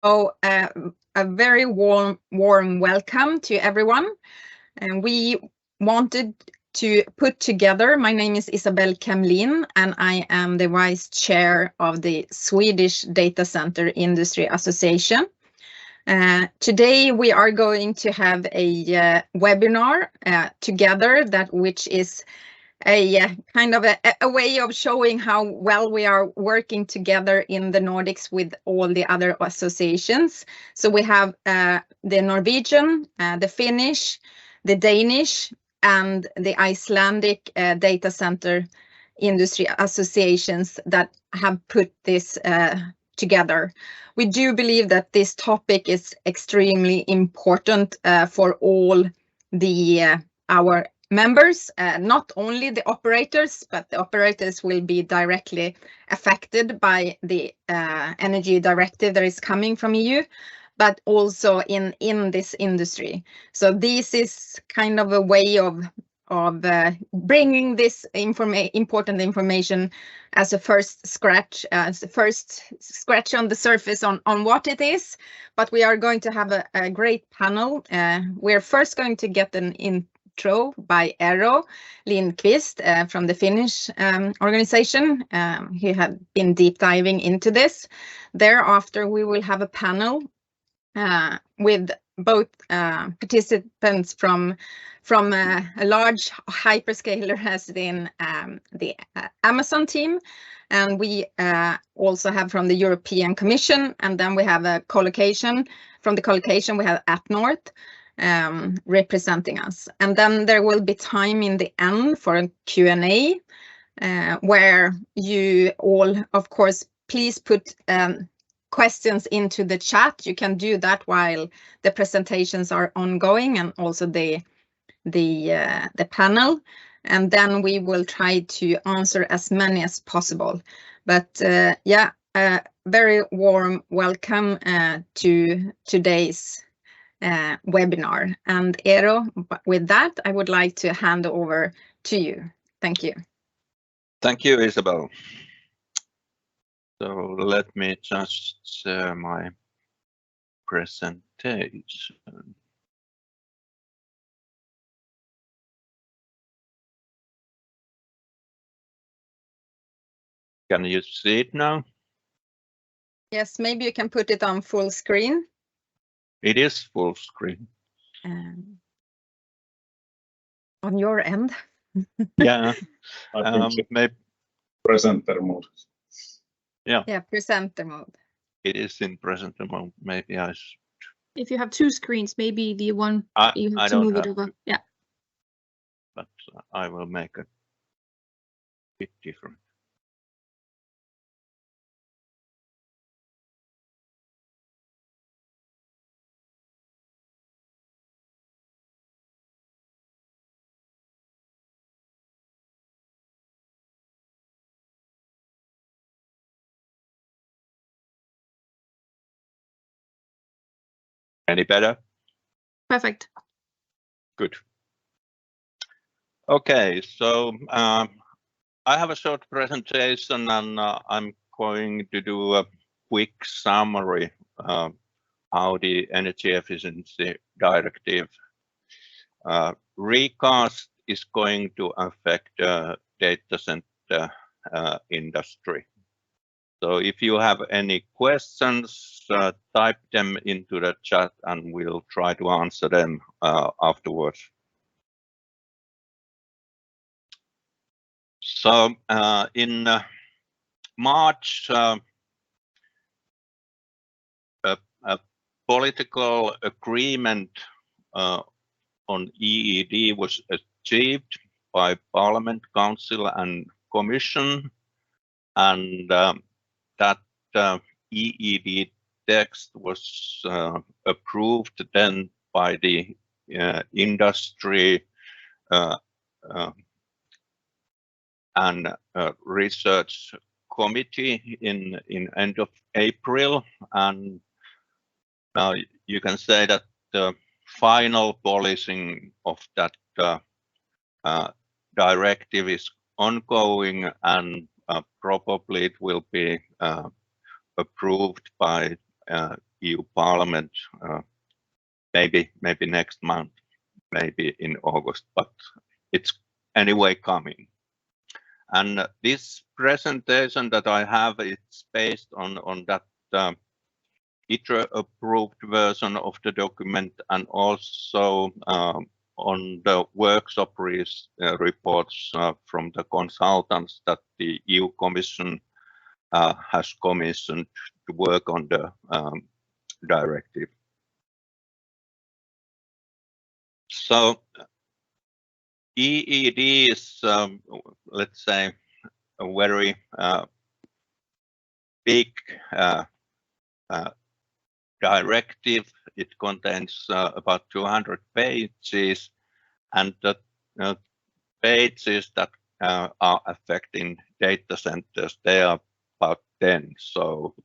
So a very warm welcome to everyone. And we wanted to put together, my name is Isabelle Kemlin, and I am the Vice Chair of the Swedish Data Center Industry Association. Today we are going to have a webinar together, which is a kind of a way of showing how well we are working together in the Nordics with all the other associations. So we have the Norwegian, the Finnish, the Danish, and the Icelandic data center industry associations that have put this together. We do believe that this topic is extremely important for all our members, not only the operators, but the operators will be directly affected by the energy directive that is coming from EU, but also in this industry. So this is kind of a way of bringing this important information as a first scratch on the surface on what it is. But we are going to have a great panel. We're first going to get an intro by Eero Lindqvist from the Finnish organization. He had been deep diving into this. Thereafter, we will have a panel with both participants from a large hyperscaler as in the Amazon team, and we also have from the European Commission, and then we have a collocation. From the collocation we have atNorth representing us, and then there will be time in the end for a Q&A where you all, of course, please put questions into the chat. You can do that while the presentations are ongoing and also the panel, and then we will try to answer as many as possible. But yeah, a very warm welcome to today's webinar. And Eero, with that, I would like to hand over to you. Thank you. Thank you, Isabel. So let me just share my presentation. Can you see it now? Yes, maybe you can put it on full screen. It is full screen. On your end. Yeah. Maybe presenter mode. Yeah, presenter mode. It is in presenter mode. Maybe I should. If you have two screens, maybe the one you have to move it over. Yeah. But I will make it a bit different. Any better? Perfect. Good. Okay, so I have a short presentation, and I'm going to do a quick summary how the Energy Efficiency Directive recast is going to affect the data center industry. So if you have any questions, type them into the chat and we'll try to answer them afterwards. So in March, a political agreement on EED was achieved by Parliament, Council and Commission, and that EED text was approved then by the industry and research committee in end of April, and now you can say that the final policing of that directive is ongoing, and probably it will be approved by EU Parliament, maybe next month, maybe in August, but it's anyway coming. And this presentation that I have, it's based on that ITRE approved version of the document, and also on the workshop reports from the consultants that the EU Commission has commissioned to work on the directive. So EED is, let's say, a very big directive. It contains about 200 pages, and the pages that are affecting data centers, they are about 10. So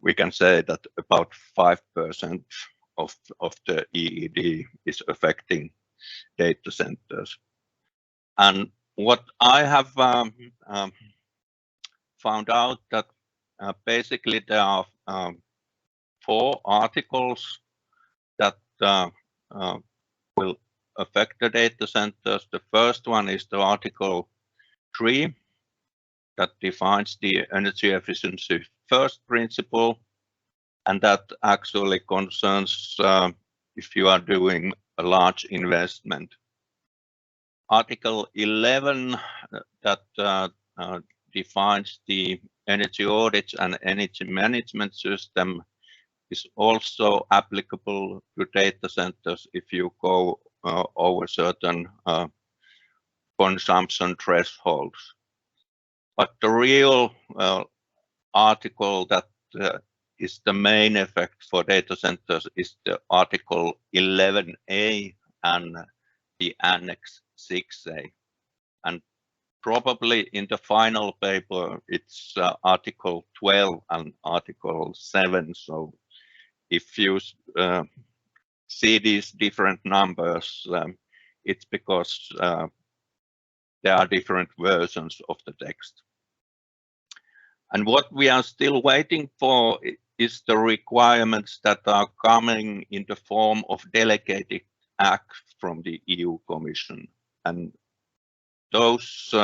we can say that about 5% of the EED is affecting data centers. And what I have found out that basically there are 4 articles that will affect the data centers. The first one is the Article 3 that defines the energy efficiency first principle, and that actually concerns if you are doing a large investment. Article 11 that defines the energy audits and energy management system is also applicable to data centers if you go over certain consumption thresholds. But the real article that is the main effect for data centers is the Article 11A and the Annex 6A. And probably in the final paper, it's Article 12 and Article 7. So if you see these different numbers, it's because there are different versions of the text. And what we are still waiting for is the requirements that are coming in the form of delegated acts from the EU Commission. And those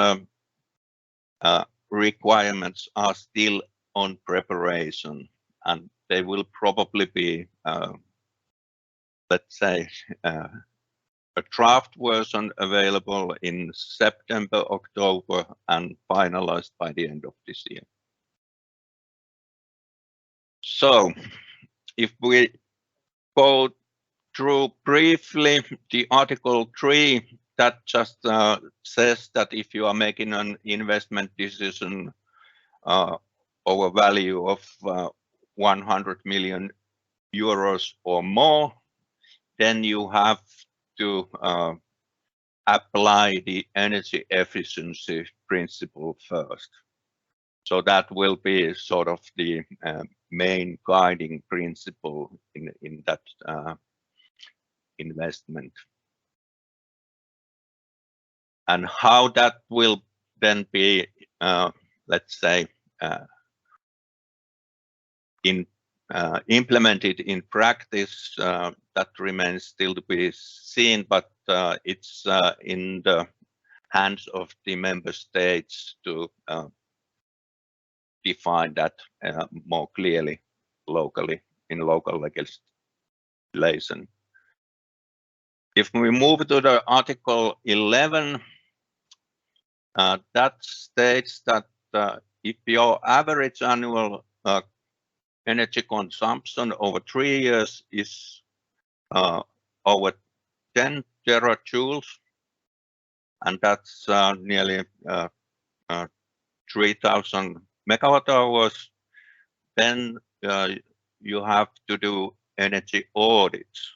requirements are still on preparation, and they will probably be, let's say, a draft version available in September, October, and finalized by the end of this year. So if we go through briefly the Article 3, that just says that if you are making an investment decision over value of 100 million euros or more, then you have to apply the energy efficiency principle first. So that will be sort of the main guiding principle in that investment. And how that will then be, let's say, implemented in practice, that remains still to be seen, but it's in the hands of the member states to define that more clearly locally in local legislation. If we move to the Article 11, that states that if your average annual energy consumption over 3 years is over 10 terajoules, and that's nearly 3,000 megawatt hours, then you have to do energy audits.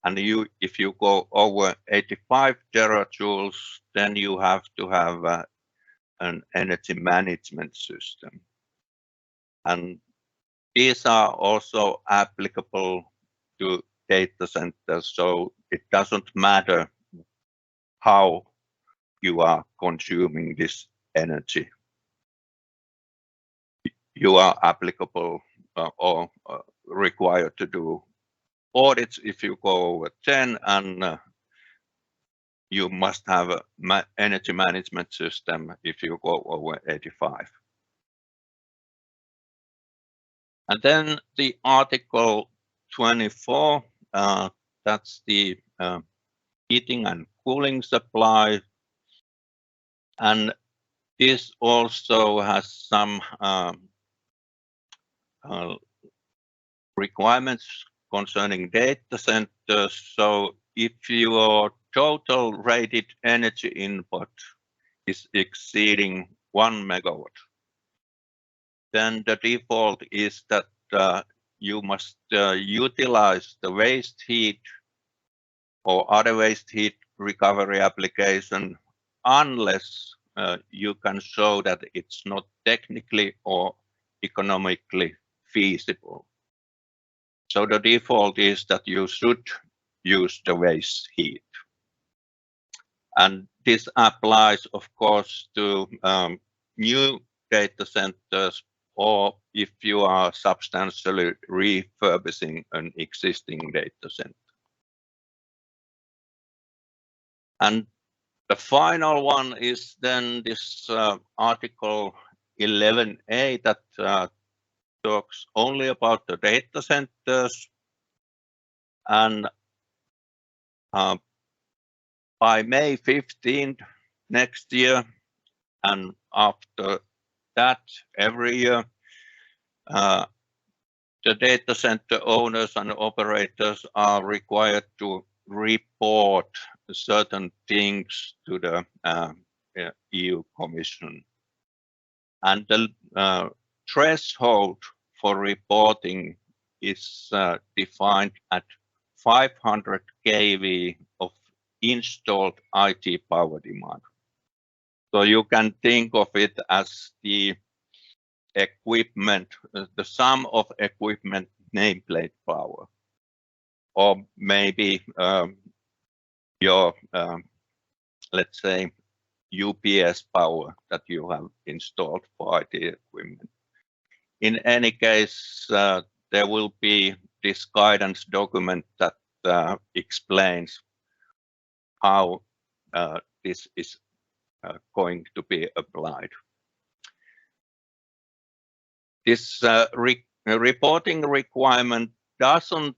And if you go over 85 terajoules, then you have to have an energy management system. And these are also applicable to data centers, so it doesn't matter how you are consuming this energy. You are applicable or required to do audits if you go over 10, and you must have a energy management system if you go over 85. And then the Article 24, that's the heating and cooling supply. And this also has some requirements concerning data centers. So if your total rated energy input is exceeding 1 megawatt, then the default is that you must utilize the waste heat or other waste heat recovery application unless you can show that it's not technically or economically feasible. So the default is that you should use the waste heat. And this applies, of course, to new data centers, or if you are substantially refurbishing an existing data center. And the final one is then this Article 11A that talks only about the data centers. And by May 15th next year, and after that every year, the data center owners and operators are required to report certain things to the EU Commission. And the threshold for reporting is defined at 500 kV of installed IT power demand. So you can think of it as the equipment, the sum of equipment nameplate power, or maybe your, let's say, UPS power that you have installed for IT equipment. In any case, there will be this guidance document that explains how this is going to be applied. This reporting requirement doesn't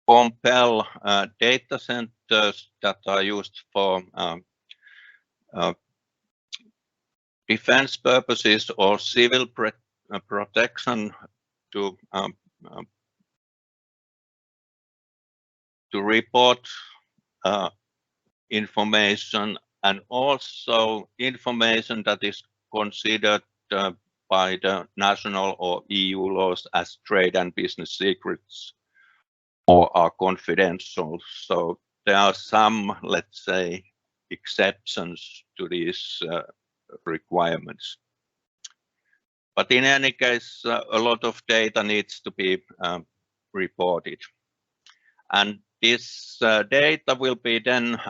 compel data centers that are used for defense purposes or civil protection to report information, and also information that is considered by the national or EU laws as trade and business secrets or are confidential. So there are some, let's say, exceptions to these requirements. But in any case, a lot of data needs to be reported. And this data will be then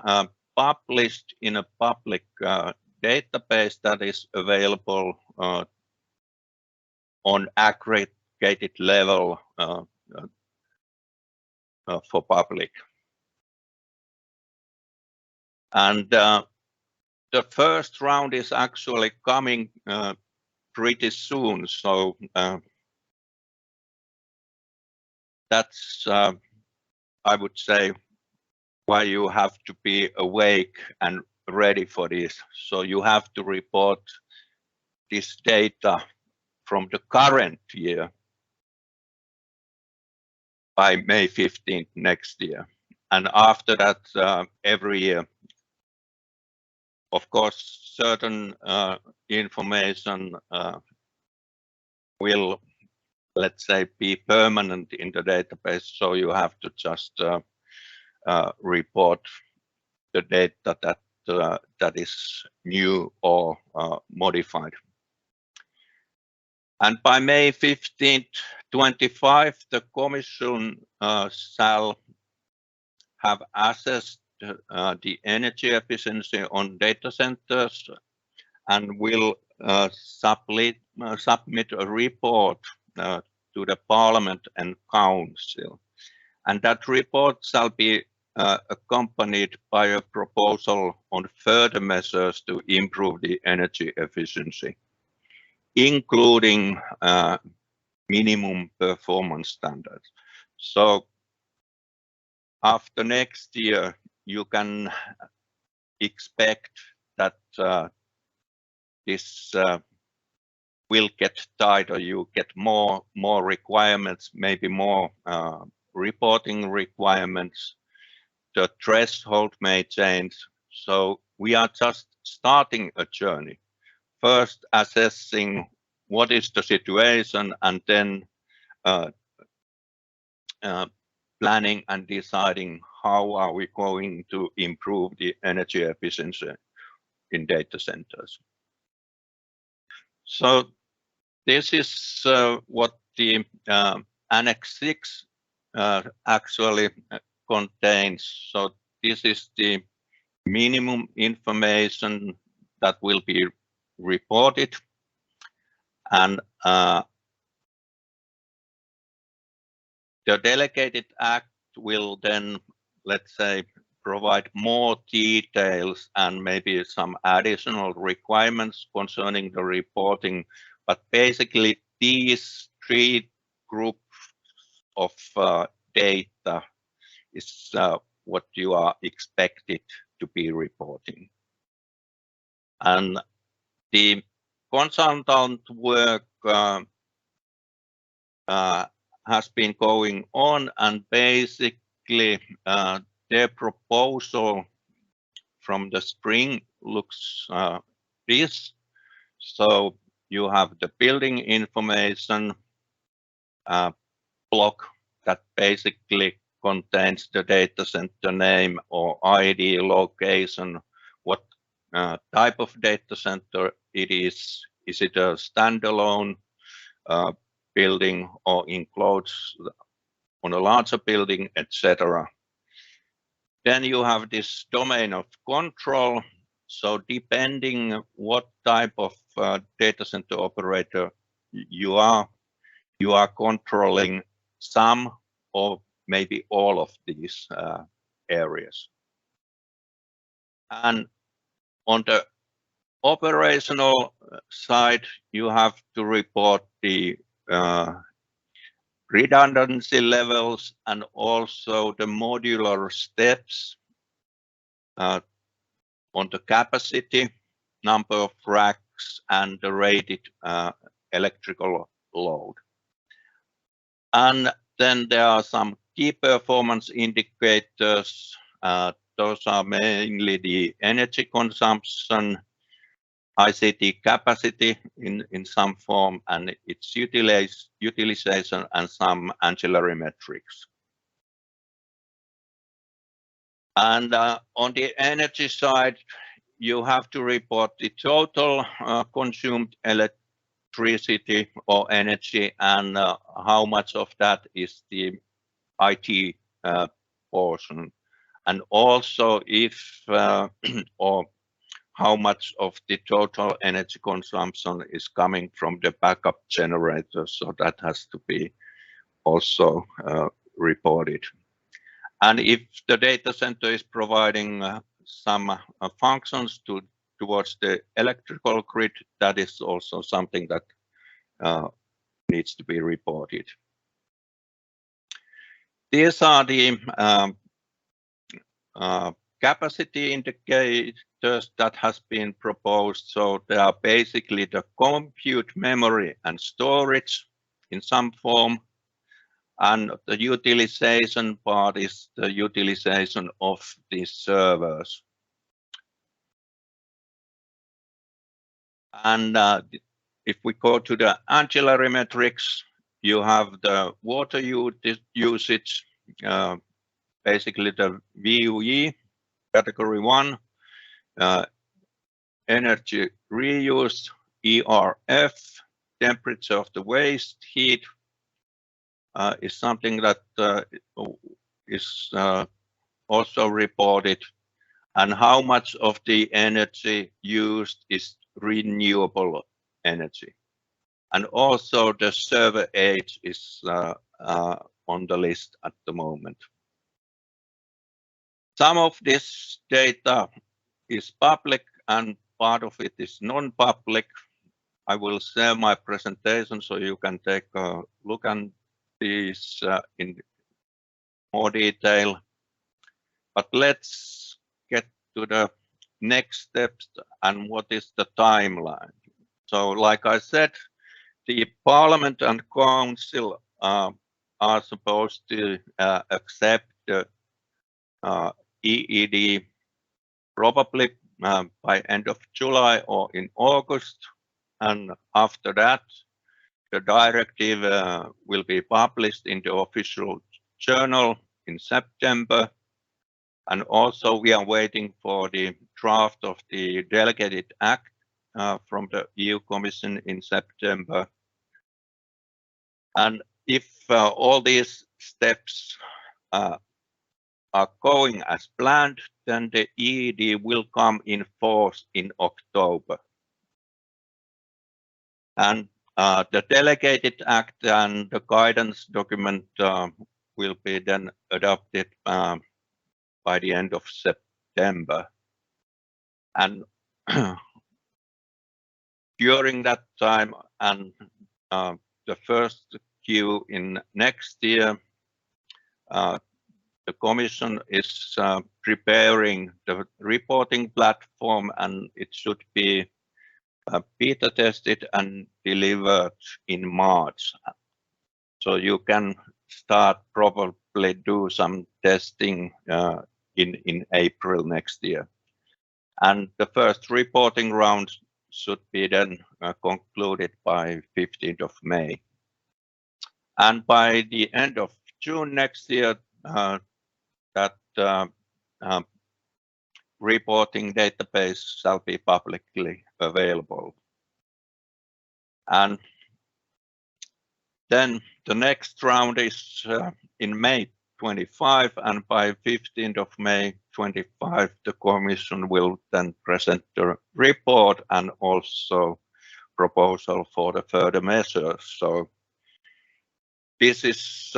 published in a public database that is available on aggregated level for public. And the first round is actually coming pretty soon. So that's, I would say, why you have to be awake and ready for this. So you have to report this data from the current year by May 15th next year. And after that, every year. Of course, certain information will, let's say, be permanent in the database. So you have to just report the data that is new or modified. And by May 15th, 25, the Commission shall have assessed the energy efficiency on data centers and will submit a report to the Parliament and Council, and that report shall be accompanied by a proposal on further measures to improve the energy efficiency, including minimum performance standards. So after next year, you can expect that this will get tighter. You get more requirements, maybe more reporting requirements. The threshold may change. So we are just starting a journey. First assessing what is the situation, and then planning and deciding how are we going to improve the energy efficiency in data centers. So this is what the Annex 6 actually contains. So this is the minimum information that will be reported, and the delegated act will then, let's say, provide more details and maybe some additional requirements concerning the reporting. But basically, these three groups of data is what you are expected to be reporting. And the consultant work has been going on, and basically their proposal from the spring looks this. So you have the building information block that basically contains the data center name or ID, location, what type of data center it is. Is it a standalone building or enclosed on a larger building, etc. Then you have this domain of control. So depending what type of data center operator you are controlling some or maybe all of these areas. And on the operational side, you have to report the redundancy levels and also the modular steps on the capacity, number of racks, and the rated electrical load. And then there are some key performance indicators. Those are mainly the energy consumption, ICT capacity in some form, and its utilization, and some ancillary metrics. And on the energy side, you have to report the total consumed electricity or energy, and how much of that is the IT portion, and also if or how much of the total energy consumption is coming from the backup generator. So that has to be also reported. And if the data center is providing some functions towards the electrical grid, that is also something that needs to be reported. These are the capacity indicators that has been proposed. So they are basically the compute memory and storage in some form, and the utilization part is the utilization of these servers. And if we go to the ancillary metrics, you have the water usage, basically the VUE, category 1, energy reuse, ERF, temperature of the waste heat is something that is also reported, and how much of the energy used is renewable energy. And also the server age is on the list at the moment. Some of this data is public and part of it is non-public. I will share my presentation so you can take a look at these in more detail. But let's get to the next steps and what is the timeline. So like I said, the Parliament and Council are supposed to accept the EED probably by end of July or in August. And after that, the directive will be published in the official journal in September. And also we are waiting for the draft of the delegated act from the EU Commission in September. And if all these steps are going as planned, then the EED will come in force in October. And the delegated act and the guidance document will be then adopted by the end of September. And during that time and the first Q in next year, the Commission is preparing the reporting platform, and it should be beta tested and delivered in March. So you can start probably do some testing in April next year. And the first reporting round should be then concluded by 15th of May. And by the end of June next year, that reporting database shall be publicly available. And then the next round is in May 25, and by 15th of May 25, the Commission will then present the report and also proposal for the further measures. So this is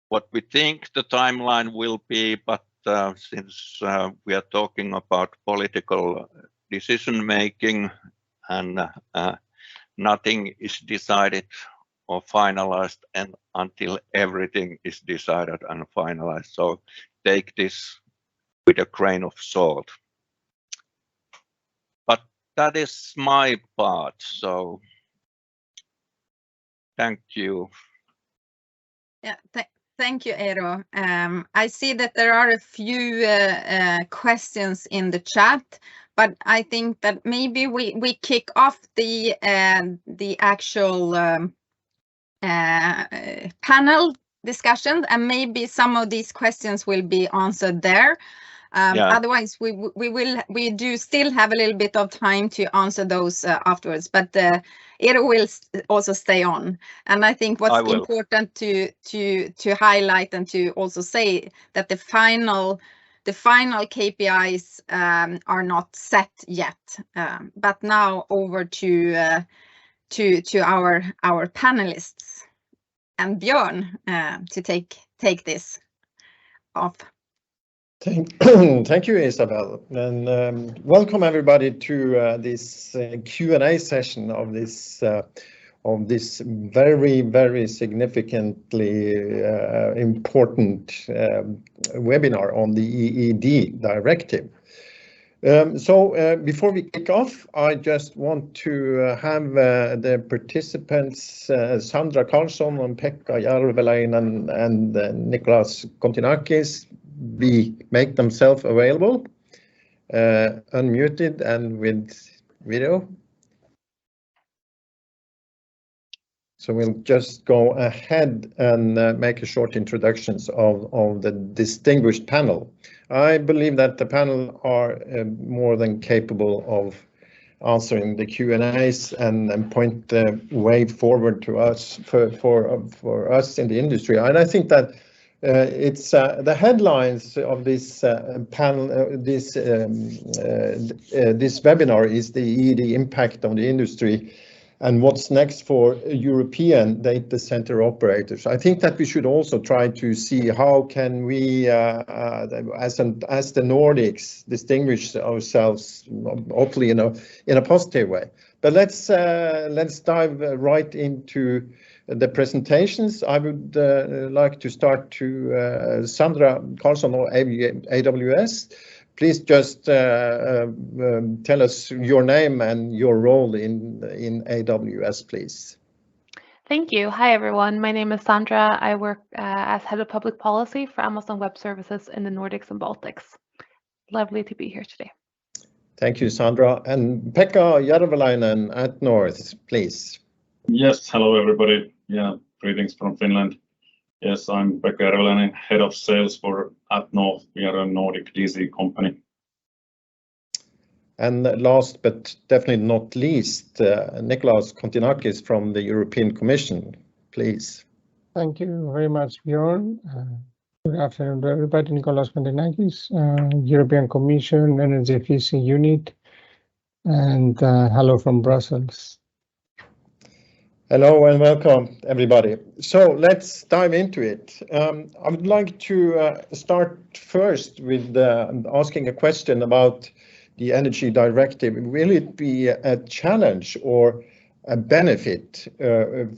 what we think the timeline will be, but since we are talking about political decision making and nothing is decided or finalized and until everything is decided and finalized. So take this with a grain of salt. But that is my part. So thank you. Yeah, thank you, Eero. I see that there are a few questions in the chat, but I think that maybe we kick off the actual panel discussion, and maybe some of these questions will be answered there. Otherwise, we do still have a little bit of time to answer those afterwards, but Eero will also stay on. And I think what's important to highlight and to also say that the final KPIs are not set yet. But now over to our panelists and Björn to take this off. Thank you, Isabel, and welcome everybody to this Q&A session of this very, very significantly important webinar on the EED Directive. So before we kick off, I just want to have the participants Sandra Karlsson and Pekka Järveläinen and Nicholas Kontinakis make themselves available, unmuted and with video. So we'll just go ahead and make a short introductions of the distinguished panel. I believe that the panel are more than capable of answering the Q&As and point the way forward to us for us in the industry. And I think that It's the headlines of this panel. This webinar is the EED impact on the industry and what's next for European data center operators. I think that we should also try to see how can we, as the Nordics, distinguish ourselves, hopefully in a positive way. But let's dive right into the presentations. I would like to start to Sandra Carlson of AWS. Please just tell us your name and your role in AWS, please. Thank you. Hi, everyone. My name is Sandra. I work as Head of Public Policy for Amazon Web Services in the Nordics and Baltics. Lovely to be here today. Thank you, Sandra. And Pekka Järveläinen at North, please. Yes, hello, everybody. Yeah, greetings from Finland. Yes, I'm Pekka Järveläinen, Head of Sales for at North. We are a Nordic DC company. And last but definitely not least, Nikolaos Kontinakis from the European Commission, please. Thank you very much, Bjorn. Good afternoon to everybody. Nikolaos Kontinakis, European Commission Energy Efficiency Unit, and hello from Brussels. Hello and welcome, everybody. So let's dive into it. I would like to start first with asking a question about the Energy Directive. Will it be a challenge or a benefit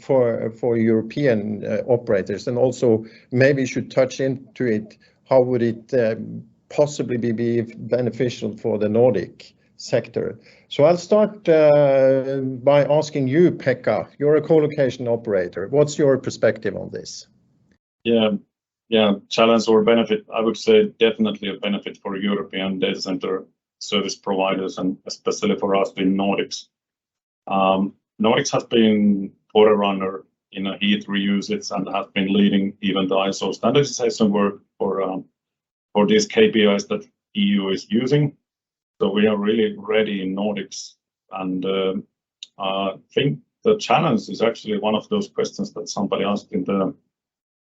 for European operators? And also maybe you should touch into it, how would it possibly be beneficial for the Nordic sector? So I'll start by asking you, Pekka. You're a co-location operator. What's your perspective on this? Yeah, challenge or benefit. I would say definitely a benefit for European data center service providers, and especially for us in Nordics. Nordics has been forerunner in a heat reusage and has been leading even the ISO standardization work for these KPIs that EU is using. So we are really ready in Nordics, and I think the challenge is actually one of those questions that somebody asked in the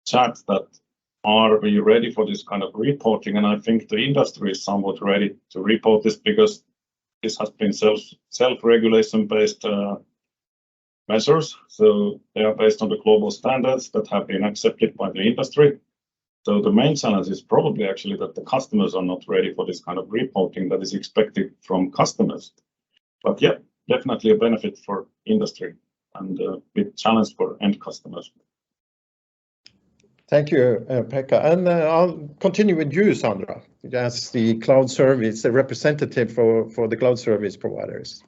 chat, that are we ready for this kind of reporting? And I think the industry is somewhat ready to report this, because this has been self-regulation based measures. So they are based on the global standards that have been accepted by the industry. So the main challenge is probably actually that the customers are not ready for this kind of reporting that is expected from customers. But yeah, definitely a benefit for industry and a big challenge for end customers. Thank you, Pekka. And I'll continue with you, Sandra, as the cloud service, the representative for the cloud service providers.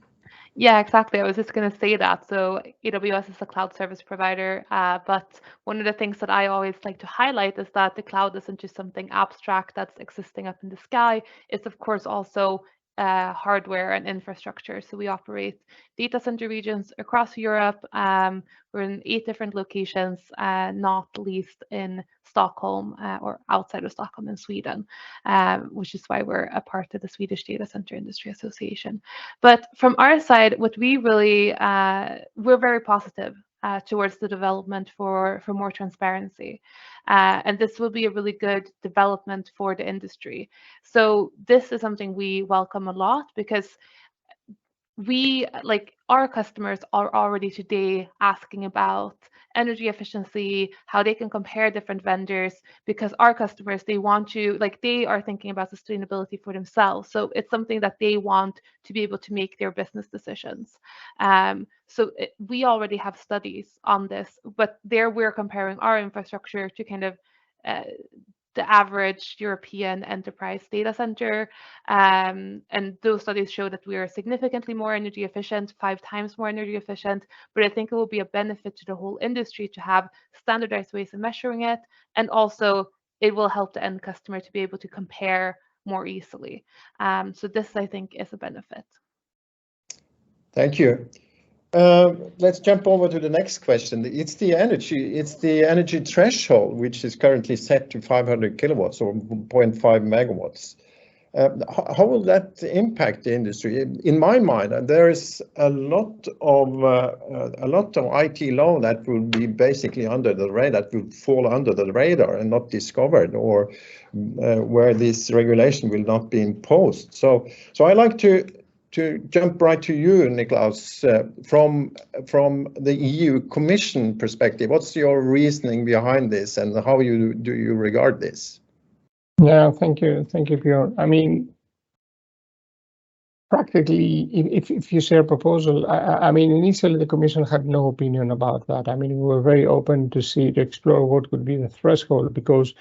Yeah, exactly. I was just going to say that. So AWS is a cloud service provider, but one of the things that I always like to highlight is that the cloud isn't just something abstract that's existing up in the sky. It's, of course, also hardware and infrastructure. So we operate data center regions across Europe. We're in 8 different locations, not least in Stockholm or outside of Stockholm in Sweden, which is why we're a part of the Swedish Data Center Industry Association. But from our side, what we really, we're very positive towards the development for more transparency. And this will be a really good development for the industry. So this is something we welcome a lot, because we, like, our customers are already today asking about energy efficiency, how they can compare different vendors, because our customers, they want to, like, they are thinking about sustainability for themselves. So it's something that they want to be able to make their business decisions. We already have studies on this, but there we're comparing our infrastructure to kind of the average European enterprise data center. And those studies show that we are significantly more energy efficient, 5 times more energy efficient. But I think it will be a benefit to the whole industry to have standardized ways of measuring it. And also it will help the end customer to be able to compare more easily. So this, I think, is a benefit. Thank you. Let's jump over to the next question. It's the energy threshold, which is currently set to 500 kilowatts or 0.5 megawatts. how will that impact the industry? In my mind, there is a lot of IT law that will be basically under the radar, that will fall under the radar and not discovered, or where this regulation will not be imposed. So I like to jump right to you, Niklaus, from the EU Commission perspective. What's your reasoning behind this, and how do you regard this? Yeah, thank you, Björn. I mean, practically, if you share a proposal, I mean, initially the Commission had no opinion about that. I mean, we were very open to explore what could be the threshold, because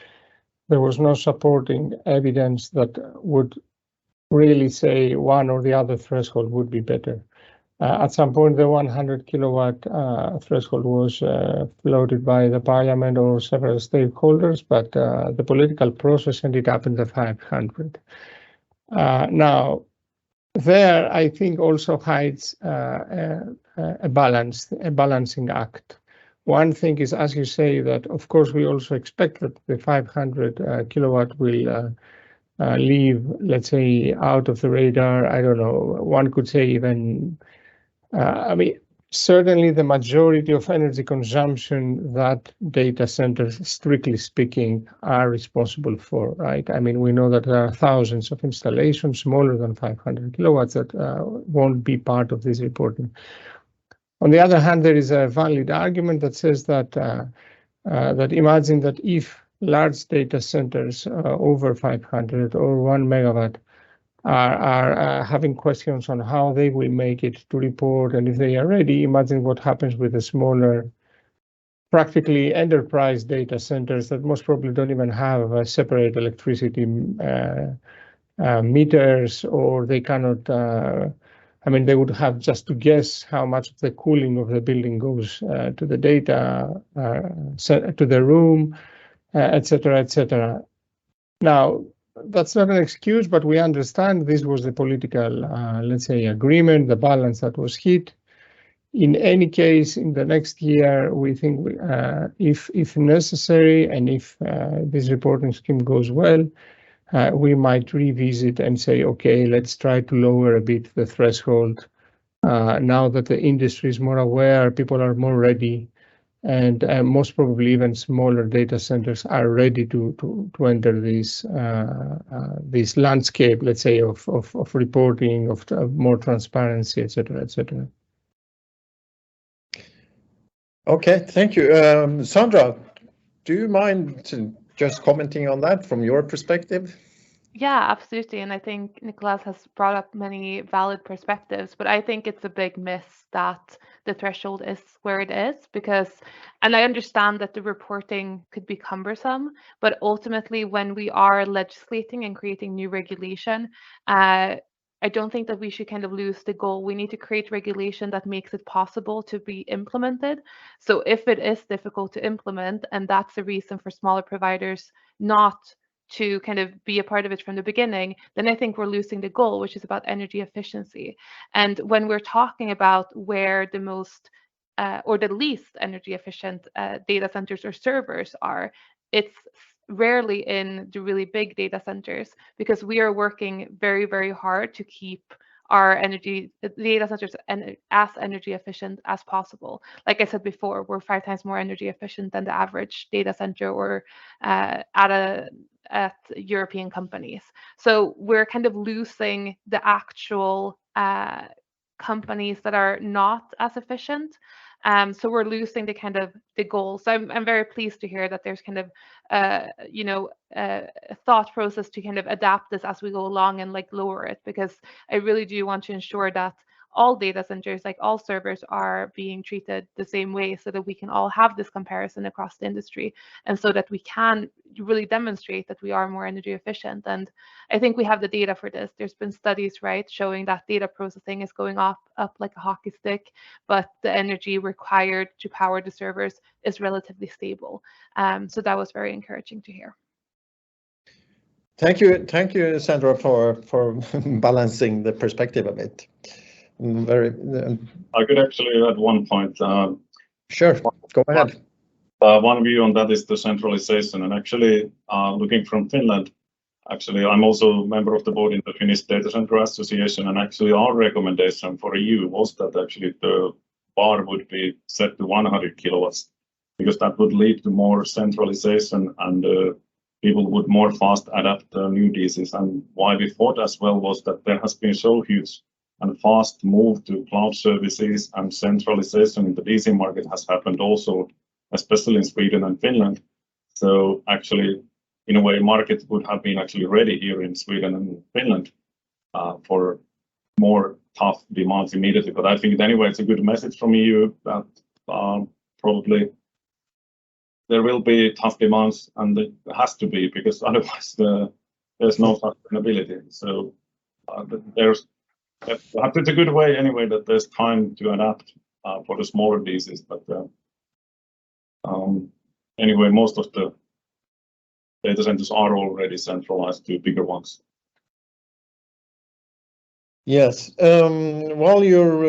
there was no supporting evidence that would really say one or the other threshold would be better. At some point, the 100 kilowatt threshold was floated by the Parliament or several stakeholders, but the political process ended up in the 500. Now, there, I think, also hides a balancing act. One thing is, as you say, that of course we also expect that the 500 kilowatt will leave, let's say, out of the radar. I don't know. One could say even. I mean, certainly the majority of energy consumption that data centers, strictly speaking, are responsible for, right? I mean, we know that there are thousands of installations smaller than 500 kilowatts that won't be part of this reporting. On the other hand, there is a valid argument that says that that imagine that if large data centers over 500 or 1 megawatt are having questions on how they will make it to report, and if they are ready, imagine what happens with the smaller, practically enterprise data centers that most probably don't even have separate electricity meters, or they cannot. I mean, they would have just to guess how much of the cooling of the building goes to the data, to the room, etc., etc. Now, that's not an excuse, but we understand this was the political, let's say, agreement, the balance that was hit. In any case, in the next year, we think if necessary, and if this reporting scheme goes well, we might revisit and say, okay, let's try to lower a bit the threshold. Now that the industry is more aware, people are more ready, and most probably even smaller data centers are ready to enter this landscape, let's say, of reporting, of more transparency, etc., etc. Okay, thank you. Sandra, do you mind just commenting on that from your perspective? Yeah, absolutely. And I think Nicholas has brought up many valid perspectives, but I think it's a big miss that the threshold is where it is, because, and I understand that the reporting could be cumbersome, but ultimately when we are legislating and creating new regulation, I don't think that we should kind of lose the goal. We need to create regulation that makes it possible to be implemented. So if it is difficult to implement, and that's the reason for smaller providers not to kind of be a part of it from the beginning, then I think we're losing the goal, which is about energy efficiency. And when we're talking about where the most or the least energy efficient data centers or servers are, it's rarely in the really big data centers, because we are working very, very hard to keep our data centers as energy efficient as possible. Like I said before, we're 5 times more energy efficient than the average data center or at European companies. So we're kind of losing the actual companies that are not as efficient. So we're losing the kind of the goals. So I'm very pleased to hear that there's kind of a thought process to kind of adapt this as we go along and like lower it, because I really do want to ensure that all data centers, like all servers, are being treated the same way, so that we can all have this comparison across the industry, and so that we can really demonstrate that we are more energy efficient. And I think we have the data for this. There's been studies, right, showing that data processing is going up like a hockey stick, but the energy required to power the servers is relatively stable. So that was very encouraging to hear. Thank you, Sandra, for balancing the perspective a bit. I could actually add one point. Sure, go ahead. One view on that is the centralization, and actually looking from Finland, Actually, I'm also a member of the board in the Finnish Data Center Association, and actually our recommendation for EU was that actually the bar would be set to 100 kilowatts, because that would lead to more centralization and people would more fast adapt new DCs. And why we thought as well was that there has been so huge and fast move to cloud services, and centralization in the DC market has happened also, especially in Sweden and Finland. So actually, in a way, market would have been actually ready here in Sweden and Finland for more tough demands immediately. But I think anyway, it's a good message from EU that probably there will be tough demands, and it has to be, because otherwise there's no sustainability. So it's a good way anyway that there's time to adapt for the smaller DCs. But anyway, most of the data centers are already centralized to bigger ones. Yes. While you're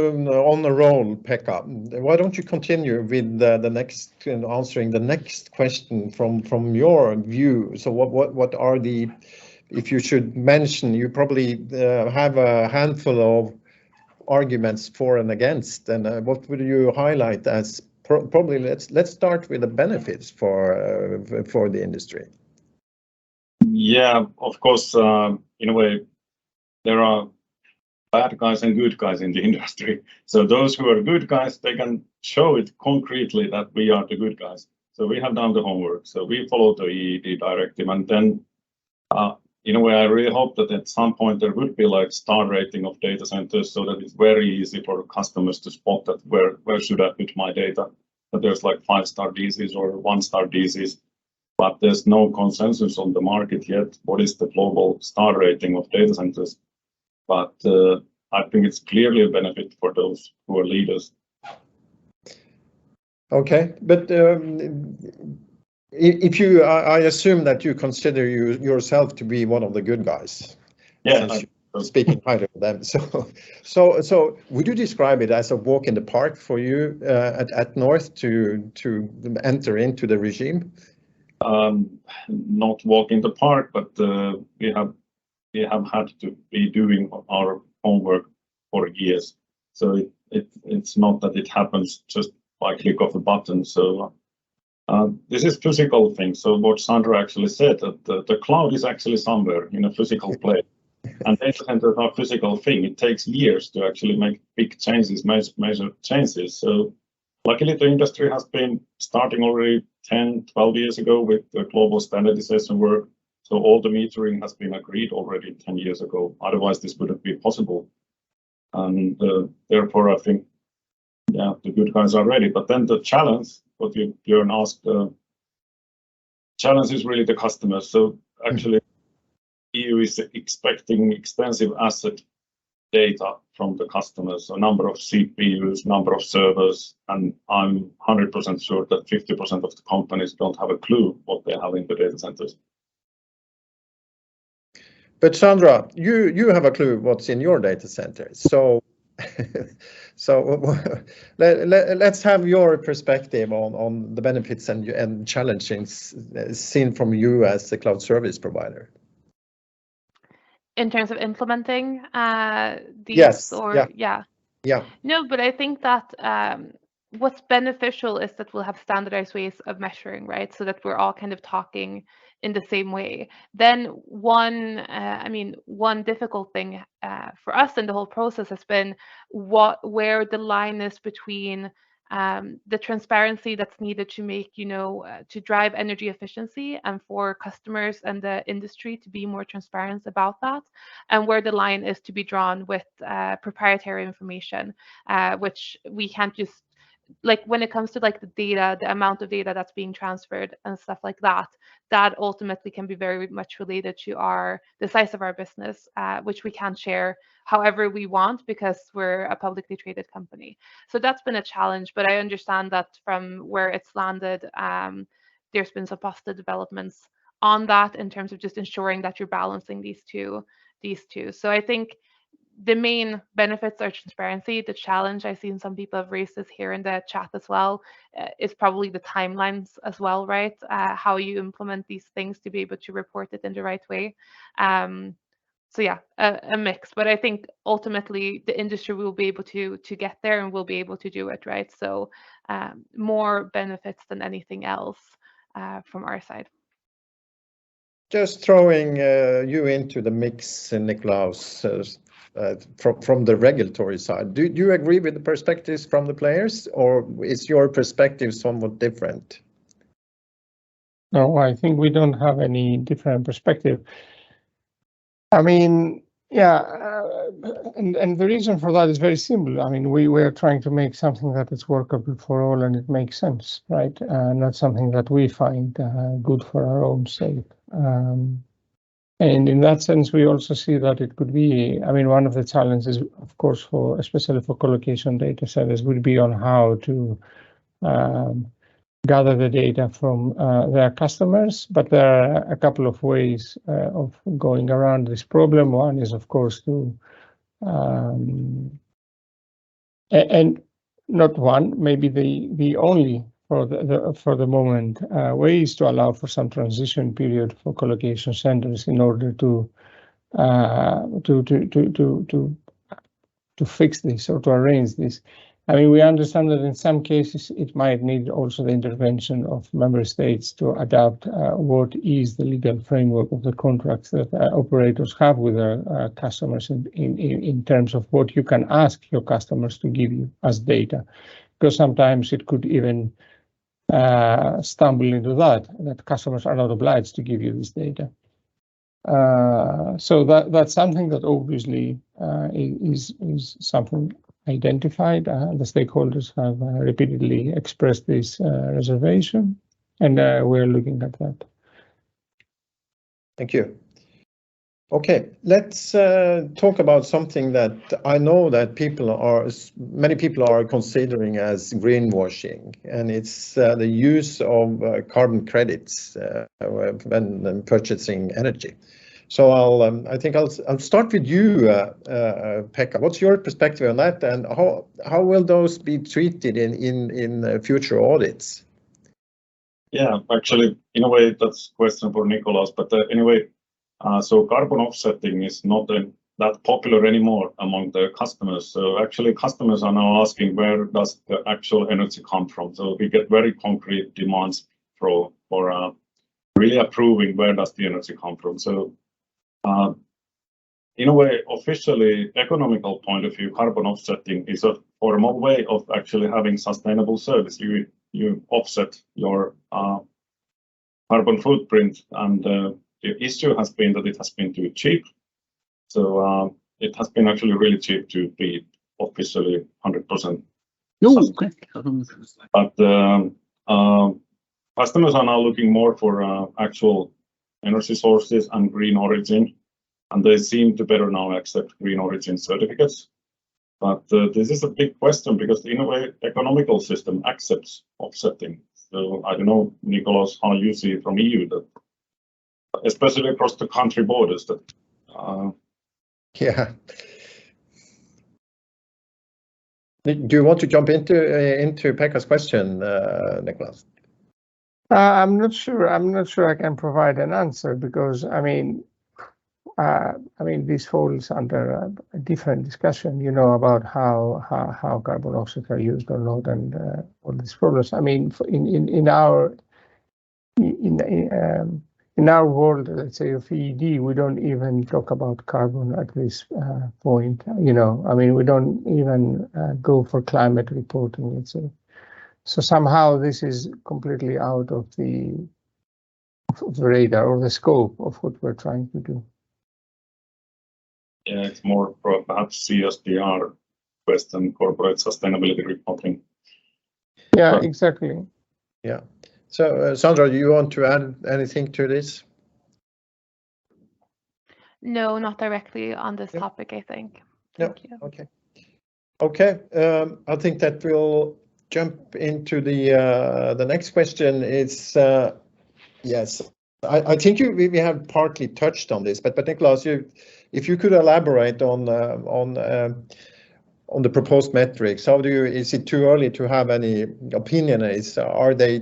on the roll, Pekka, why don't you continue with the next, answering the next question from your view? So what are the, if you should mention, you probably have a handful of arguments for and against, and what would you highlight as probably let's start with the benefits for the industry. Yeah, of course, in a way, there are bad guys and good guys in the industry. So those who are good guys, they can show it concretely that we are the good guys. So we have done the homework. So we follow the EED directive, and then in a way, I really hope that at some point there would be like star rating of data centers, so that it's very easy for customers to spot that where should I put my data. That there's like 5-star DCs or 1-star DCs, but there's no consensus on the market yet. What is the global star rating of data centers? But I think it's clearly a benefit for those who are leaders. Okay, but if you, I assume that you consider yourself to be one of the good guys. Yeah, speaking highly of them. So would you describe it as a walk in the park for you at North to enter into the regime? Not walk in the park, but we have had to be doing our homework for years. So it's not that it happens just by click of a button. So this is physical thing. So what Sandra actually said, that the cloud is actually somewhere in a physical place. And data centers are a physical thing. It takes years to actually make big changes, major changes. So luckily the industry has been starting already 10, 12 years ago with the global standardization work. So all the metering has been agreed already 10 years ago. Otherwise this wouldn't be possible. And therefore I think, yeah, the good guys are ready. But then the challenge, what Björn asked, challenge is really the customers. So actually EU is expecting extensive asset data from the customers, a number of CPUs, number of servers, and I'm 100% sure that 50% of the companies don't have a clue what they have in the data centers. But Sandra, you have a clue what's in your data center. So let's have your perspective on the benefits and challenges seen from you as a cloud service provider. In terms of implementing these, yes, or yeah. No, but I think that what's beneficial is that we'll have standardized ways of measuring, right? So that we're all kind of talking in the same way. Then one difficult thing for us in the whole process has been where the line is between the transparency that's needed to make, to drive energy efficiency, and for customers and the industry to be more transparent about that, and where the line is to be drawn with proprietary information, which we can't just, like when it comes to like the data, the amount of data that's being transferred and stuff like that, that ultimately can be very much related to the size of our business, which we can't share however we want because we're a publicly traded company. So that's been a challenge, but I understand that from where it's landed, there's been some positive developments on that in terms of just ensuring that you're balancing these two. So I think the main benefits are transparency. The challenge I seen some people have raised this here in the chat as well is probably the timelines as well, right? How you implement these things to be able to report it in the right way. So yeah, a mix, but I think ultimately the industry will be able to get there and will be able to do it, right? So more benefits than anything else from our side. Just throwing you into the mix, Nicholas, from the regulatory side. Do you agree with the perspectives from the players, or is your perspective somewhat different? No, I think we don't have any different perspective. I mean, yeah, and the reason for that is very simple. I mean, we are trying to make something that is workable for all and it makes sense, right? Not something that we find good for our own sake. And in that sense, we also see that it could be, I mean, one of the challenges, of course, especially for collocation data centers, would be on how to gather the data from their customers, but there are a couple of ways of going around this problem. One is, of course, to and not one, maybe the only for the moment way is to allow for some transition period for collocation centers in order to fix this or to arrange this. I mean, we understand that in some cases it might need also the intervention of member states to adapt what is the legal framework of the contracts that operators have with their customers in terms of what you can ask your customers to give you as data, because sometimes it could even stumble into that customers are not obliged to give you this data. So that's something that obviously is something identified. The stakeholders have repeatedly expressed this reservation, and we're looking at that. Thank you. Okay, let's talk about something that I know that many people are considering as greenwashing, and it's the use of carbon credits when purchasing energy. So I think I'll start with you, Pekka. What's your perspective on that, and how will those be treated in future audits? Yeah, actually, in a way, that's a question for Nicholas. But anyway, so carbon offsetting is not that popular anymore among the customers. So actually, customers are now asking where does the actual energy come from. So we get very concrete demands for really approving where does the energy come from. So in a way, officially, economical point of view, carbon offsetting is a formal way of actually having sustainable service. You offset your carbon footprint, and the issue has been that it has been too cheap. So it has been actually really cheap to be officially 100%. Okay. But customers are now looking more for actual energy sources and green origin, and they seem to better now accept green origin certificates. But this is a big question because in a way, economical system accepts offsetting. So I don't know, Nicholas, how you see it from EU, that especially across the country borders. That yeah. Do you want to jump into Pekka's question, Nicholas? I'm not sure. I can provide an answer because I mean, this falls under a different discussion, you know, about how carbon offsets are used or not, and all these problems. I mean, in our world, let's say of EED, we don't even talk about carbon at this point. You know, I mean, we don't even go for climate reporting, let's say. So somehow this is completely out of the radar or the scope of what we're trying to do. Yeah, it's more perhaps CSDR question, corporate sustainability reporting. Yeah, exactly. Yeah. So Sandra, do you want to add anything to this? No, not directly on this topic, I think. Thank you. Okay. Okay. I think that we'll jump into the next question. It's yes, I think we have partly touched on this, but Nicholas, if you could elaborate on the proposed metrics, is it too early to have any opinion? Are they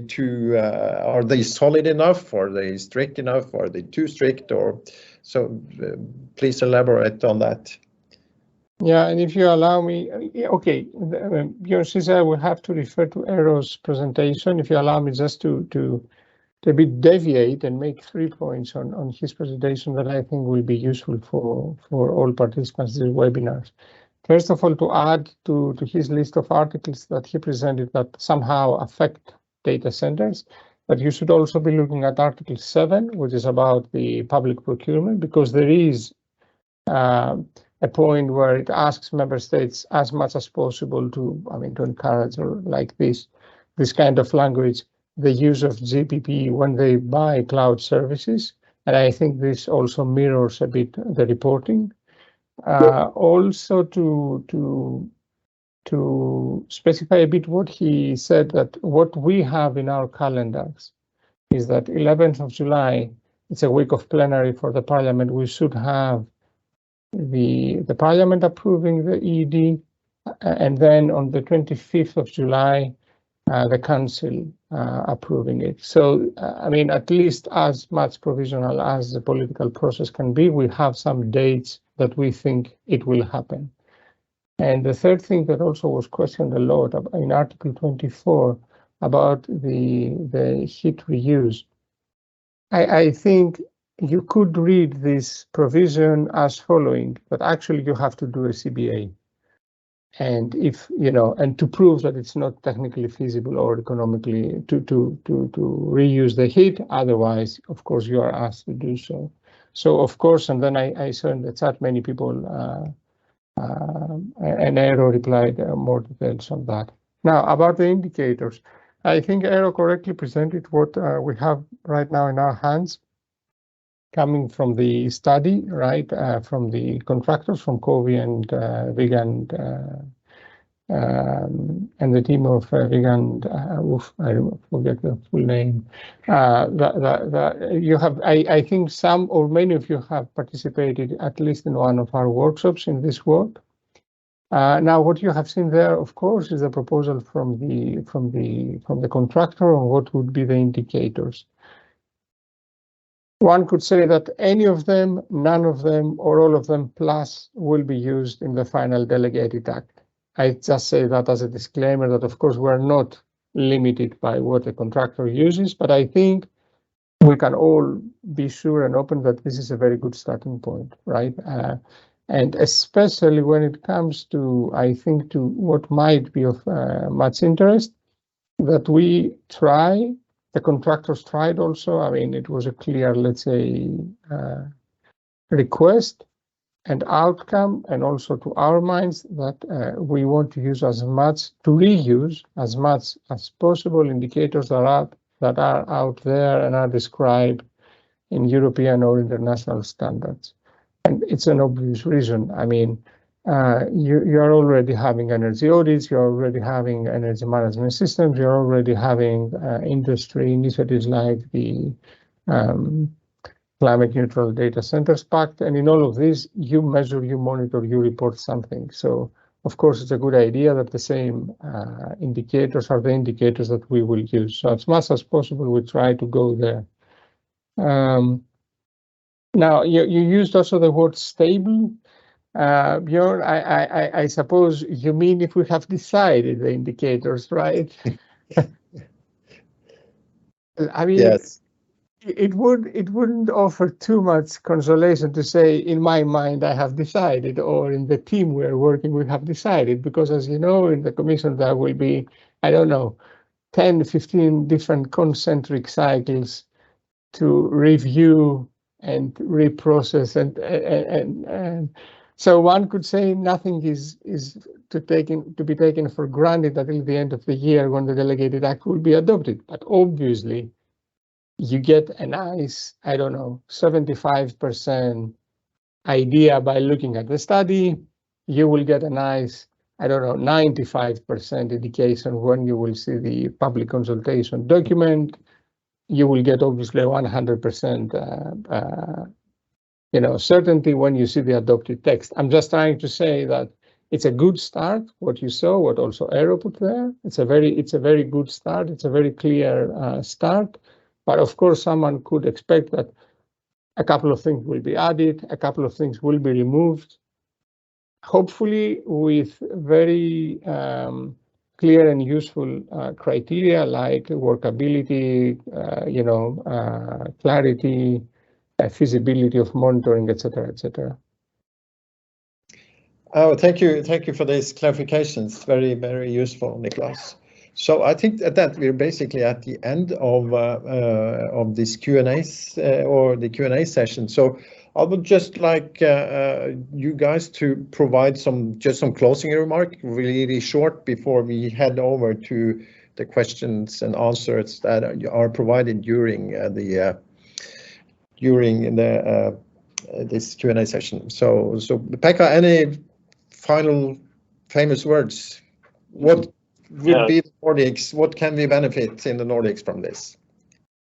solid enough? Are they strict enough? Are they too strict? Please elaborate on that. Yeah, and if you allow me, okay, Björn, since I will have to refer to Eero's presentation, if you allow me just to a bit deviate and make 3 points on his presentation that I think will be useful for all participants in the webinars. First of all, to add to his list of articles that he presented that somehow affect data centers, but you should also be looking at Article 7, which is about the public procurement, because there is a point where it asks member states as much as possible to encourage, or like this kind of language, the use of GPP when they buy cloud services. And I think this also mirrors a bit the reporting. Also to specify a bit what he said, that what we have in our calendars is that 11th of July, it's a week of plenary for the Parliament. We should have the Parliament approving the EED, and then on the 25th of July, the Council approving it. So, at least as much provisional as the political process can be, we have some dates that we think it will happen. And the third thing that also was questioned a lot in Article 24 about the heat reuse, I think you could read this provision as following, but actually you have to do a CBA. And and to prove that it's not technically feasible or economically to reuse the heat, otherwise, of course, you are asked to do so. So, of course, and then I saw in the chat many people, and Eero replied more details on that. Now, about the indicators, I think Eero correctly presented what we have right now in our hands, coming from the study, right, from the contractors, from Covey and Vigand, and the team of Vigand, I forget the full name. You have, I think some or many of you have participated at least in one of our workshops in this work. Now, what you have seen there, of course, is a proposal from the contractor on what would be the indicators. One could say that any of them, none of them, or all of them plus will be used in the final delegated act. I just say that as a disclaimer that, of course, we're not limited by what the contractor uses, but I think we can all be sure and open that this is a very good starting point, right? And especially when it comes to, I think, to what might be of much interest, that we try. The contractors tried also. It was a clear, let's say, request and outcome, and also to our minds that we want to use reuse as much as possible indicators that are out there and are described in European or international standards. And it's an obvious reason. You're already having energy audits, you're already having energy management systems, you're already having industry initiatives like the Climate Neutral Data Centers Pact, and in all of this, you measure, you monitor, you report something. So, of course, it's a good idea that the same indicators are the indicators that we will use. So, as much as possible, we try to go there. Now, you used also the word stable. Björn, I suppose you mean if we have decided the indicators, right? Yes. It wouldn't offer too much consolation to say, in my mind, I have decided, or in the team we're working, we have decided, because as you know, in the Commission, there will be, 10, 15 different concentric cycles to review and reprocess, and so one could say nothing is to be taken for granted until the end of the year when the delegated act will be adopted. But obviously, you get a nice, 75% idea by looking at the study. You will get a nice, 95% indication when you will see the public consultation document. you will get obviously 100% certainty when you see the adopted text. I'm just trying to say that it's a good start, what you saw, what also Eero put there. It's a very good start. It's a very clear start. But of course, someone could expect that a couple of things will be added, a couple of things will be removed, hopefully with very clear and useful criteria like workability, clarity, feasibility of monitoring, etc., etc. Oh, thank you for these clarifications. Very, very useful, Niklas. So I think that we're basically at the end of this Q&A or the Q&A session. So I would just like you guys to provide some closing remark, really short, before we head over to the questions and answers that are provided during this Q&A session. So Pekka, any final famous words? What would be the Nordics? What can we benefit in the Nordics from this?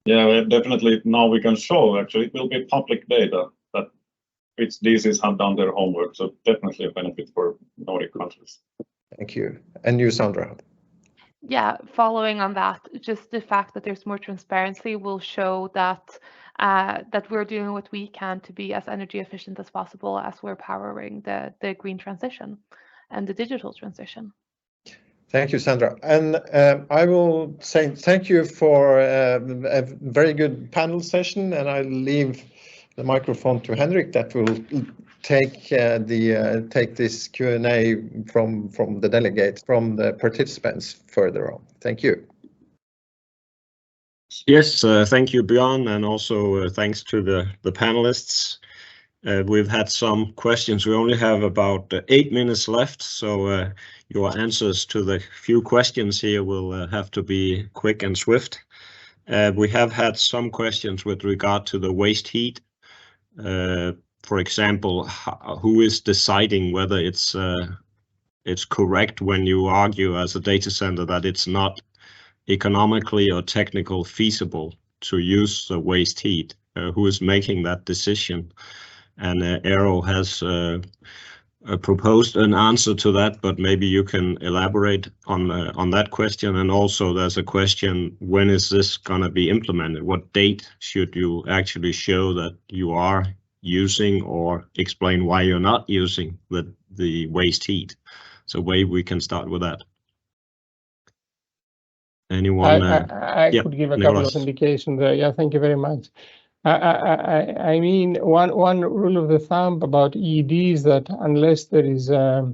Yeah, definitely. Now we can show, actually, it will be public data that which DCs have done their homework. So definitely a benefit for Nordic countries. Thank you. And you, Sandra? Yeah, following on that, just the fact that there's more transparency will show that that we're doing what we can to be as energy efficient as possible as we're powering the green transition and the digital transition. Thank you, Sandra. And I will say thank you for a very good panel session, and I'll leave the microphone to Henrik that will take this Q&A from the delegates, from the participants further on. Thank you. Yes, thank you, Björn, and also thanks to the panelists. We've had some questions. We only have about 8 minutes left, so your answers to the few questions here will have to be quick and swift. We have had some questions with regard to the waste heat. For example, who is deciding whether it's correct when you argue as a data center that it's not economically or technically feasible to use the waste heat? Who is making that decision? And Eero has proposed an answer to that, but maybe you can elaborate on that question. And also there's a question, when is this going to be implemented? What date should you actually show that you are using, or explain why you're not using the waste heat? So maybe we can start with that. Anyone? I could give a couple of indications there. Yeah, thank you very much. I mean, one rule of the thumb about EED is that unless there is a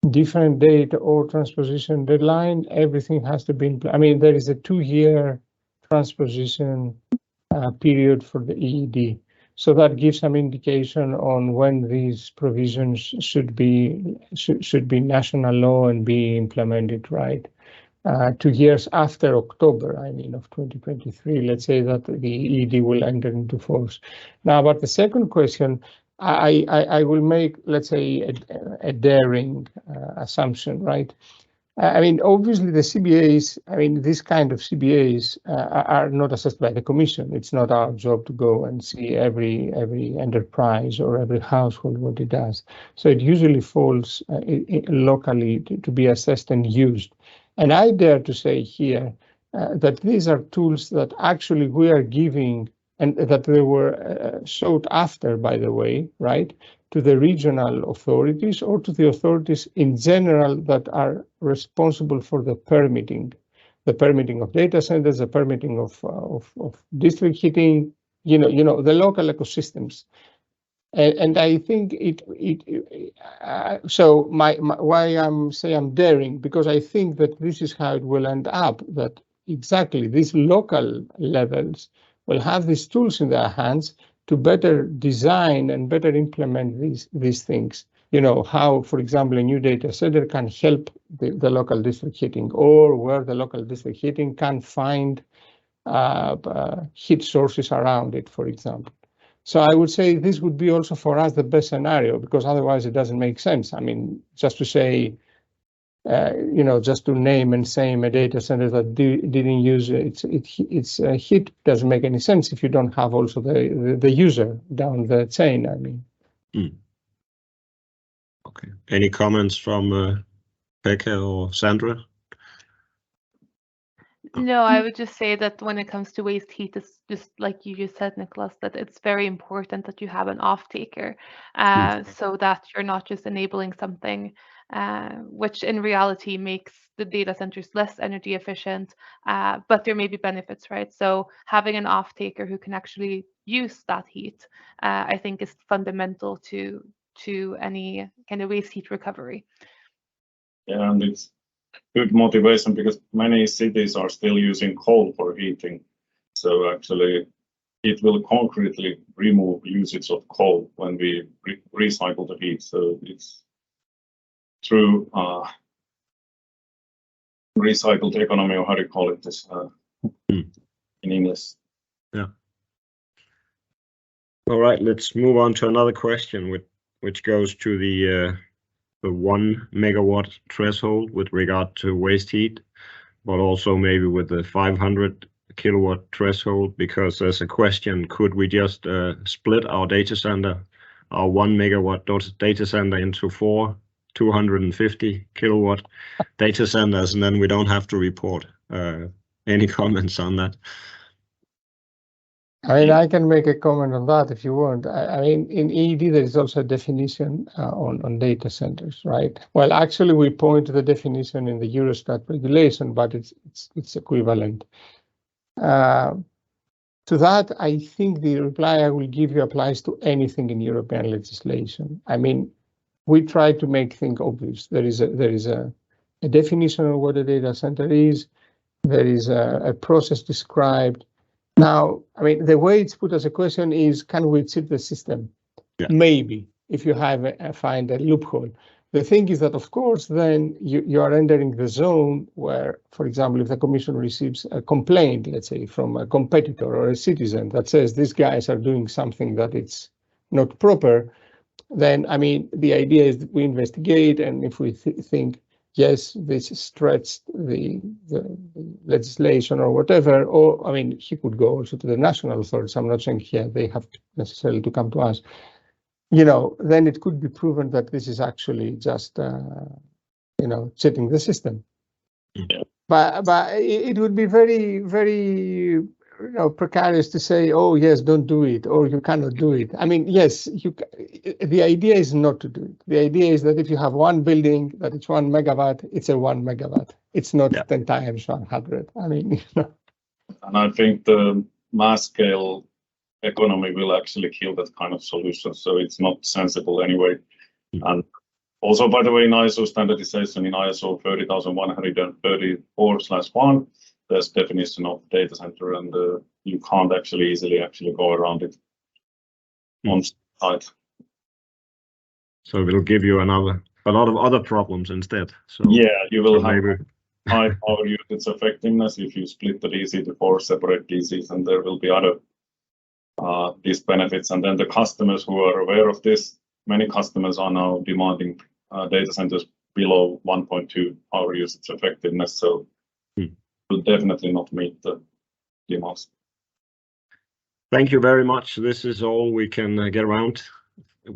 different date or transposition deadline, everything has to be. I mean, there is a 2-year transposition period for the EED, so that gives some indication on when these provisions should be national law and be implemented, right? 2 years after October, I mean, of 2023, let's say that the EED will enter into force. Now, about the second question, I will make, let's say, a daring assumption, right? I mean, obviously the CBAs, I mean, this kind of CBAs are not assessed by the Commission. It's not our job to go and see every enterprise or every household what it does. So it usually falls locally to be assessed and used. And I dare to say here that these are tools that actually we are giving, and that they were sought after, by the way, right, to the regional authorities or to the authorities in general that are responsible for the permitting of data centers, the permitting of district heating, you know, the local ecosystems. And I think so why I'm daring, because I think that this is how it will end up, that exactly these local levels will have these tools in their hands to better design and better implement these things. You know, how, for example, a new data center can help the local district heating, or where the local district heating can find heat sources around it, for example. So I would say this would be also for us the best scenario, because otherwise it doesn't make sense. I mean, just to say just to name and same a data center that didn't use its heat doesn't make any sense if you don't have also the user down the chain, I mean. Okay. Any comments from Pekka or Sandra? No, I would just say that when it comes to waste heat, it's just like you just said, Nicholas, that it's very important that you have an off-taker so that you're not just enabling something which in reality makes the data centers less energy efficient, but there may be benefits, right? So having an off-taker who can actually use that heat, I think is fundamental to any kind of waste heat recovery. Yeah, and it's good motivation because many cities are still using coal for heating. So actually, it will concretely remove usage of coal when we recycle the heat. So it's through recycled economy, or how do you call it this in English? Yeah. All right, let's move on to another question, which goes to the 1 megawatt threshold with regard to waste heat, but also maybe with the 500 kilowatt threshold, because there's a question, could we just split our data center, our 1 megawatt data center into 4 250 kilowatt data centers, and then we don't have to report? Any comments on that? I mean, I can make a comment on that if you want. I mean, in EED, there is also a definition on data centers, right? Well, actually, we point to the definition in the Eurostat regulation, but it's equivalent. To that, I think the reply I will give you applies to anything in European legislation. I mean, we try to make things obvious. There is a definition of what a data center is. There is a process described. Now, I mean, the way it's put as a question is, can we cheat the system? Yeah. Maybe, if you find a loophole. The thing is that, of course, then you are entering the zone where, for example, if the Commission receives a complaint, let's say, from a competitor or a citizen that says these guys are doing something that it's not proper, then, I mean, the idea is that we investigate, and if we think, yes, this stretched the legislation or whatever, or, I mean, he could go also to the national authorities. I'm not saying here they have necessarily to come to us. Then it could be proven that this is actually just, cheating the system. Yeah. But it would be very, very precarious to say, oh, yes, don't do it, or you cannot do it. I mean, yes, the idea is not to do it. The idea is that if you have one building that it's 1 megawatt, it's a 1 megawatt. It's not 10 times 100. I mean, And I think the mass scale economy will actually kill that kind of solution. So it's not sensible anyway. And also, by the way, in ISO standardization, in ISO 30134/1, there's definition of data center, and you can't easily go around it on site. So it'll give you a lot of other problems instead. So yeah, you will have maybe high power usage effectiveness if you split the DC to 4 separate DCs, and there will be other these benefits. And then the customers who are aware of this, many customers are now demanding data centers below 1.2 hour usage effectiveness. So will definitely not meet the demands. Thank you very much. This is all we can get around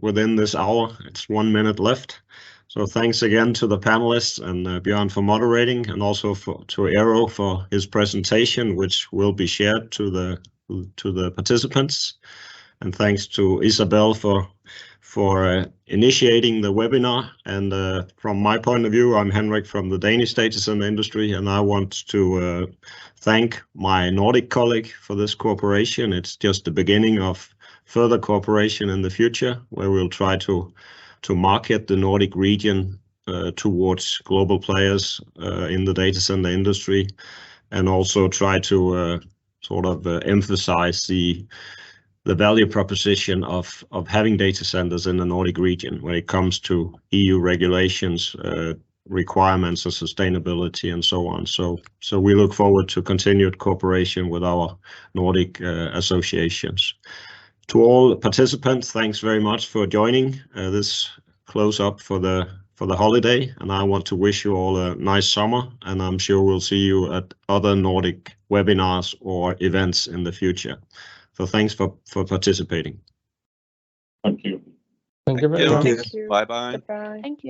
within this hour. It's 1 minute left. So thanks again to the panelists and Björn for moderating, and also to Eero for his presentation, which will be shared to the participants. And thanks to Isabel for initiating the webinar. And from my point of view, I'm Henrik from the Danish data center industry, and I want to thank my Nordic colleague for this cooperation. It's just the beginning of further cooperation in the future, where we'll try to market the Nordic region towards global players in the data center industry, and also try to emphasize the value proposition of having data centers in the Nordic region when it comes to EU regulations, requirements of sustainability, and so on. So we look forward to continued cooperation with our Nordic associations. To all participants, thanks very much for joining this close up for the for the holiday, and I want to wish you all a nice summer, and I'm sure we'll see you at other Nordic webinars or events in the future. So thanks for participating. Thank you. Thank you very much. Bye bye. Thank you.